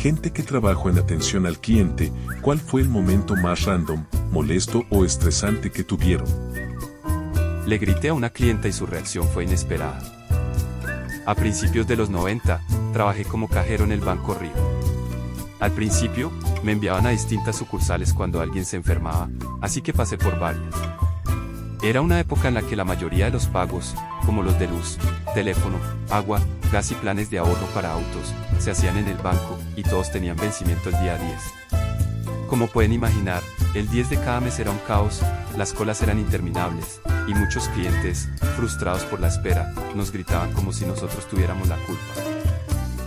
Gente que trabajó en atención al cliente, ¿cuál fue el momento más random, molesto o estresante que tuvieron? Le grité a una clienta y su reacción fue inesperada. A principios de los 90, trabajé como cajero en el Banco Río. Al principio, me enviaban a distintas sucursales cuando alguien se enfermaba, así que pasé por varias. Era una época en la que la mayoría de los pagos, como los de luz, teléfono, agua, gas y planes de ahorro para autos, se hacían en el banco, y todos tenían vencimiento el día 10. Como pueden imaginar, el 10 de cada mes era un caos, las colas eran interminables, y muchos clientes, frustrados por la espera, nos gritaban como si nosotros tuviéramos la culpa.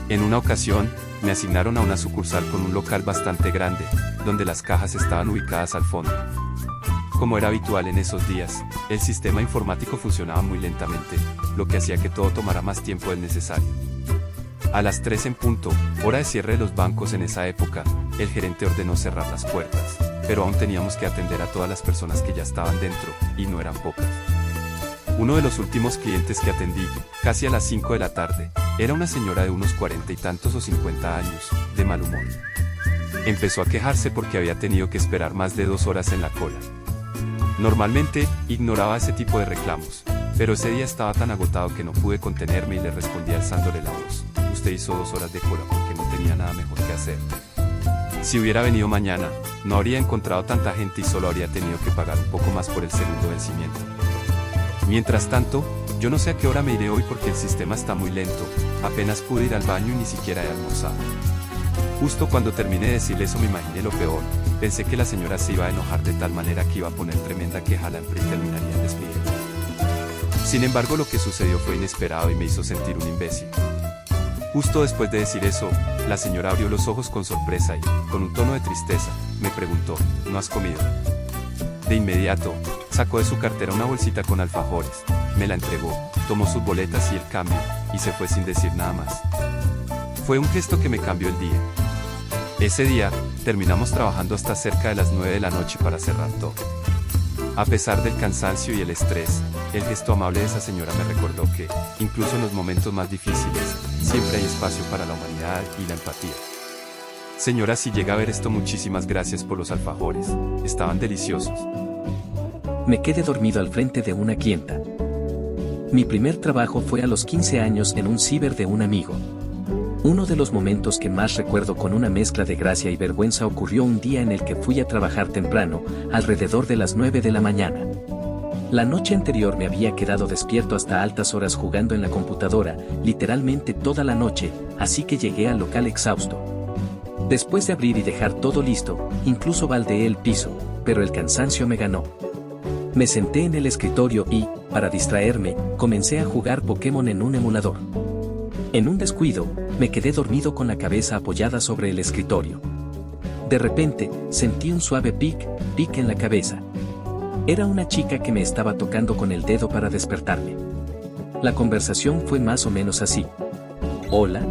En una ocasión, me asignaron a una sucursal con un local bastante grande, donde las cajas estaban ubicadas al fondo. Como era habitual en esos días, el sistema informático funcionaba muy lentamente, lo que hacía que todo tomara más tiempo del necesario. A las 3 en punto, hora de cierre de los bancos en esa época, el gerente ordenó cerrar las puertas, pero aún teníamos que atender a todas las personas que ya estaban dentro, y no eran pocas. Uno de los últimos clientes que atendí, casi a las 5 de la tarde, era una señora de unos 40 y tantos o 50 años, de mal humor. Empezó a quejarse porque había tenido que esperar más de 2 horas en la cola. Normalmente, ignoraba ese tipo de reclamos, pero ese día estaba tan agotado que no pude contenerme y le respondí alzándole la voz: usted hizo 2 horas de cola porque no tenía nada mejor que hacer. Si hubiera venido mañana, no habría encontrado tanta gente y solo habría tenido que pagar un poco más por el segundo vencimiento. Mientras tanto, yo no sé a qué hora me iré hoy porque el sistema está muy lento, apenas pude ir al baño y ni siquiera he almorzado. Justo cuando terminé de decirle eso me imaginé lo peor, pensé que la señora se iba a enojar de tal manera que iba a poner tremenda queja a la empresa y terminaría despidiendo. Sin embargo, lo que sucedió fue inesperado y me hizo sentir un imbécil. Justo después de decir eso, la señora abrió los ojos con sorpresa y, con un tono de tristeza, me preguntó: ¿no has comido? De inmediato, sacó de su cartera una bolsita con alfajores, me la entregó, tomó sus boletas y el cambio, y se fue sin decir nada más. Fue un gesto que me cambió el día. Ese día, terminamos trabajando hasta cerca de las 9 de la noche para cerrar todo. A pesar del cansancio y el estrés, el gesto amable de esa señora me recordó que, incluso en los momentos más difíciles, siempre hay espacio para la humanidad y la empatía. Señora, si llega a ver esto, muchísimas gracias por los alfajores, estaban deliciosos. Me quedé dormido al frente de una clienta. Mi primer trabajo fue a los 15 años en un ciber de un amigo. Uno de los momentos que más recuerdo con una mezcla de gracia y vergüenza ocurrió un día en el que fui a trabajar temprano, alrededor de las 9 de la mañana. La noche anterior me había quedado despierto hasta altas horas jugando en la computadora, literalmente toda la noche, así que llegué al local exhausto. Después de abrir y dejar todo listo, incluso baldeé el piso, pero el cansancio me ganó. Me senté en el escritorio y, para distraerme, comencé a jugar Pokémon en un emulador. En un descuido, me quedé dormido con la cabeza apoyada sobre el escritorio. De repente, sentí un suave pic en la cabeza. Era una chica que me estaba tocando con el dedo para despertarme. La conversación fue más o menos así. «Hola,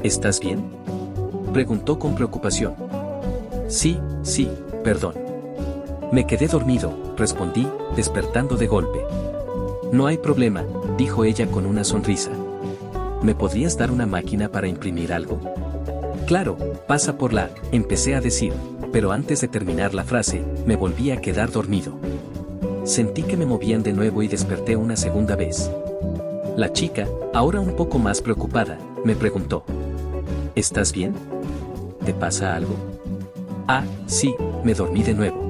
¿estás bien?», preguntó con preocupación. Sí, perdón. Me quedé dormido, respondí, despertando de golpe. No hay problema, dijo ella con una sonrisa. ¿Me podrías dar una máquina para imprimir algo? Claro, pasa por la, empecé a decir, pero antes de terminar la frase, me volví a quedar dormido. Sentí que me movían de nuevo y desperté una segunda vez. La chica, ahora un poco más preocupada, me preguntó: ¿estás bien? ¿Te pasa algo? Ah, sí, me dormí de nuevo.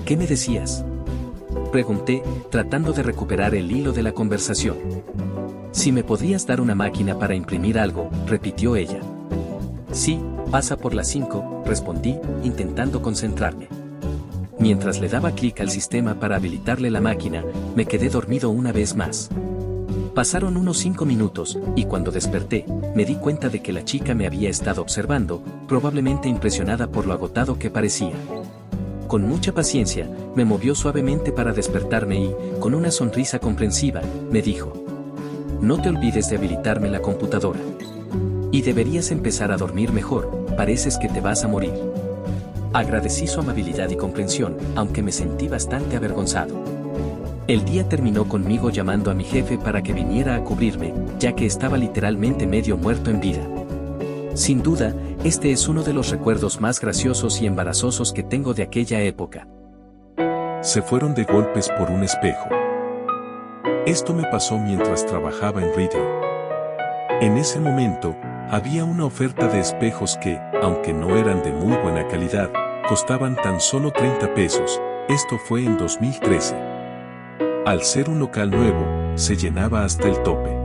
¿Qué me decías?, pregunté, tratando de recuperar el hilo de la conversación. Si me podrías dar una máquina para imprimir algo, repitió ella. Sí, pasa por las 5, respondí, intentando concentrarme. Mientras le daba clic al sistema para habilitarle la máquina, me quedé dormido una vez más. Pasaron unos 5 minutos, y cuando desperté, me di cuenta de que la chica me había estado observando, probablemente impresionada por lo agotado que parecía. Con mucha paciencia, me movió suavemente para despertarme y, con una sonrisa comprensiva, me dijo: no te olvides de habilitarme la computadora. Y deberías empezar a dormir mejor, pareces que te vas a morir. Agradecí su amabilidad y comprensión, aunque me sentí bastante avergonzado. El día terminó conmigo llamando a mi jefe para que viniera a cubrirme, ya que estaba literalmente medio muerto en vida. Sin duda, este es uno de los recuerdos más graciosos y embarazosos que tengo de aquella época. Se fueron de golpes por un espejo. Esto me pasó mientras trabajaba en Reading. En ese momento, había una oferta de espejos que, aunque no eran de muy buena calidad, costaban tan solo 30 pesos. Esto fue en 2013. Al ser un local nuevo, se llenaba hasta el tope.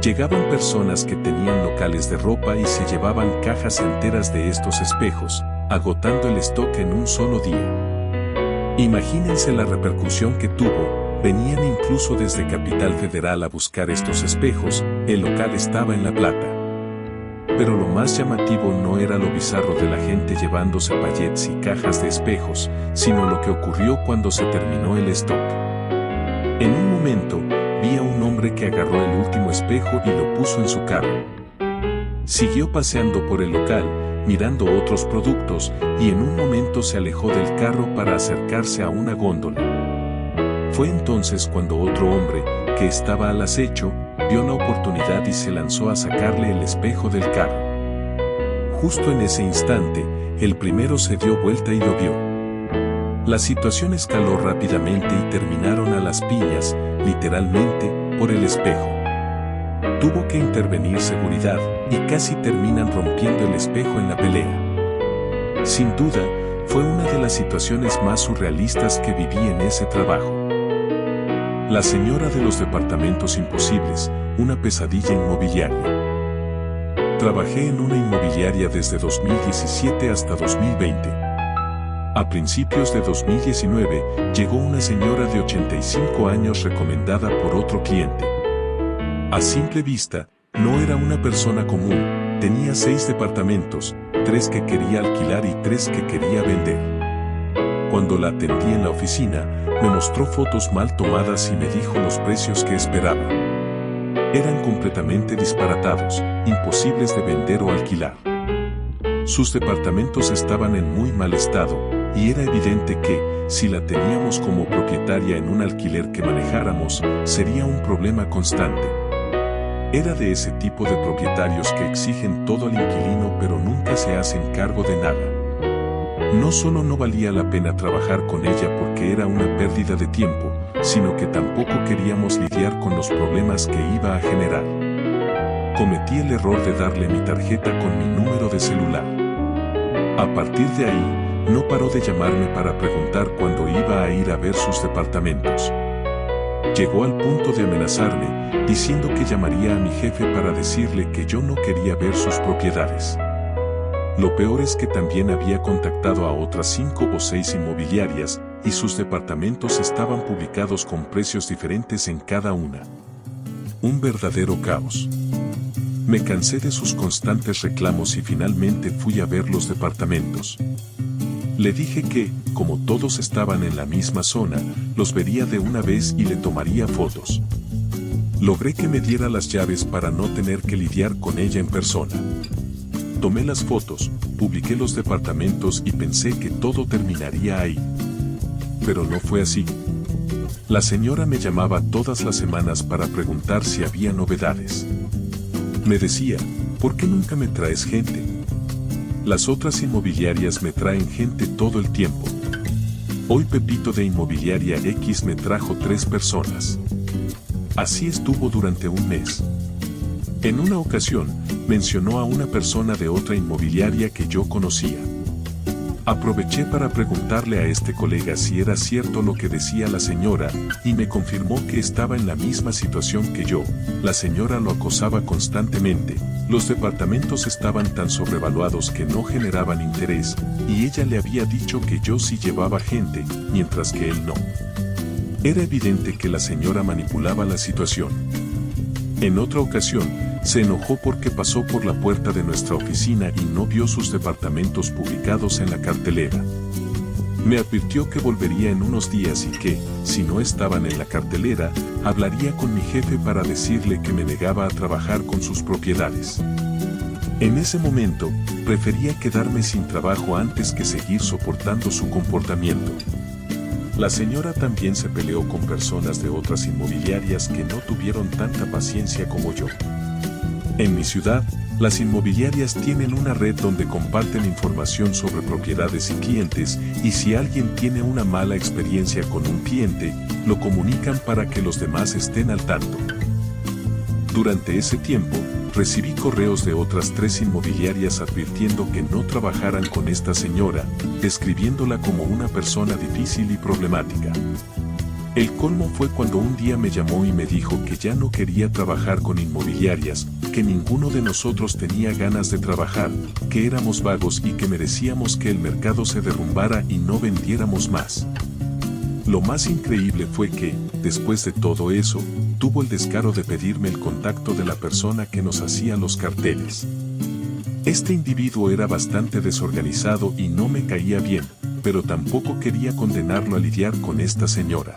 Llegaban personas que tenían locales de ropa y se llevaban cajas enteras de estos espejos, agotando el stock en un solo día. Imagínense la repercusión que tuvo. Venían incluso desde Capital Federal a buscar estos espejos. El local estaba en La Plata. Pero lo más llamativo no era lo bizarro de la gente llevándose pallets y cajas de espejos, sino lo que ocurrió cuando se terminó el stock. En un momento, vi a un hombre que agarró el último espejo y lo puso en su carro. Siguió paseando por el local, mirando otros productos, y en un momento se alejó del carro para acercarse a una góndola. Fue entonces cuando otro hombre, que estaba al acecho, vio la oportunidad y se lanzó a sacarle el espejo del carro. Justo en ese instante, el primero se dio vuelta y lo vio. La situación escaló rápidamente y terminaron a las piñas, literalmente, por el espejo. Tuvo que intervenir seguridad, y casi terminan rompiendo el espejo en la pelea. Sin duda, fue una de las situaciones más surrealistas que viví en ese trabajo. La señora de los departamentos imposibles, una pesadilla inmobiliaria. Trabajé en una inmobiliaria desde 2017 hasta 2020. A principios de 2019, llegó una señora de 85 años recomendada por otro cliente. A simple vista, no era una persona común, tenía 6 departamentos, 3 que quería alquilar y 3 que quería vender. Cuando la atendí en la oficina, me mostró fotos mal tomadas y me dijo los precios que esperaba. Eran completamente disparatados, imposibles de vender o alquilar. Sus departamentos estaban en muy mal estado, y era evidente que, si la teníamos como propietaria en un alquiler que manejáramos, sería un problema constante. Era de ese tipo de propietarios que exigen todo al inquilino pero nunca se hacen cargo de nada. No solo no valía la pena trabajar con ella porque era una pérdida de tiempo, sino que tampoco queríamos lidiar con los problemas que iba a generar. Cometí el error de darle mi tarjeta con mi número de celular. A partir de ahí, no paró de llamarme para preguntar cuándo iba a ir a ver sus departamentos. Llegó al punto de amenazarme, diciendo que llamaría a mi jefe para decirle que yo no quería ver sus propiedades. Lo peor es que también había contactado a otras 5 o 6 inmobiliarias, y sus departamentos estaban publicados con precios diferentes en cada una. Un verdadero caos. Me cansé de sus constantes reclamos y finalmente fui a ver los departamentos. Le dije que, como todos estaban en la misma zona, los vería de una vez y le tomaría fotos. Logré que me diera las llaves para no tener que lidiar con ella en persona. Tomé las fotos, publiqué los departamentos y pensé que todo terminaría ahí. Pero no fue así. La señora me llamaba todas las semanas para preguntar si había novedades. Me decía, ¿por qué nunca me traes gente? Las otras inmobiliarias me traen gente todo el tiempo. Hoy Pepito de Inmobiliaria X me trajo 3 personas. Así estuvo durante un mes. En una ocasión, mencionó a una persona de otra inmobiliaria que yo conocía. Aproveché para preguntarle a este colega si era cierto lo que decía la señora, y me confirmó que estaba en la misma situación que yo. La señora lo acosaba constantemente, los departamentos estaban tan sobrevaluados que no generaban interés, y ella le había dicho que yo sí llevaba gente, mientras que él no. Era evidente que la señora manipulaba la situación. En otra ocasión, se enojó porque pasó por la puerta de nuestra oficina y no vio sus departamentos publicados en la cartelera. Me advirtió que volvería en unos días y que, si no estaban en la cartelera, hablaría con mi jefe para decirle que me negaba a trabajar con sus propiedades. En ese momento, prefería quedarme sin trabajo antes que seguir soportando su comportamiento. La señora también se peleó con personas de otras inmobiliarias que no tuvieron tanta paciencia como yo. En mi ciudad, Las inmobiliarias tienen una red donde comparten información sobre propiedades y clientes, y si alguien tiene una mala experiencia con un cliente, lo comunican para que los demás estén al tanto. Durante ese tiempo, recibí correos de otras 3 inmobiliarias advirtiendo que no trabajaran con esta señora, describiéndola como una persona difícil y problemática. El colmo fue cuando un día me llamó y me dijo que ya no quería trabajar con inmobiliarias, que ninguno de nosotros tenía ganas de trabajar, que éramos vagos y que merecíamos que el mercado se derrumbara y no vendiéramos más. Lo más increíble fue que, después de todo eso, tuvo el descaro de pedirme el contacto de la persona que nos hacía los carteles. Este individuo era bastante desorganizado y no me caía bien, pero tampoco quería condenarlo a lidiar con esta señora.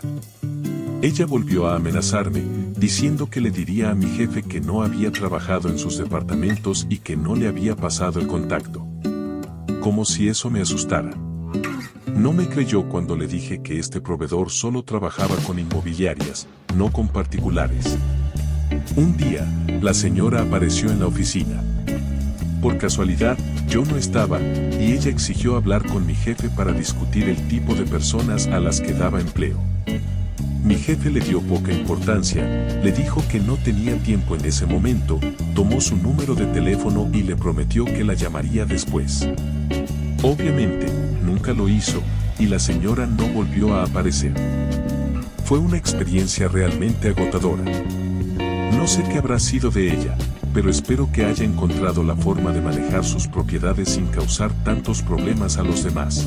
Ella volvió a amenazarme, diciendo que le diría a mi jefe que no había trabajado en sus departamentos y que no le había pasado el contacto. Como si eso me asustara. No me creyó cuando le dije que este proveedor solo trabajaba con inmobiliarias, no con particulares. Un día, la señora apareció en la oficina. Por casualidad, yo no estaba, y ella exigió hablar con mi jefe para discutir el tipo de personas a las que daba empleo. Mi jefe le dio poca importancia, le dijo que no tenía tiempo en ese momento, tomó su número de teléfono y le prometió que la llamaría después. Obviamente, nunca lo hizo, y la señora no volvió a aparecer. Fue una experiencia realmente agotadora. No sé qué habrá sido de ella, pero espero que haya encontrado la forma de manejar sus propiedades sin causar tantos problemas a los demás.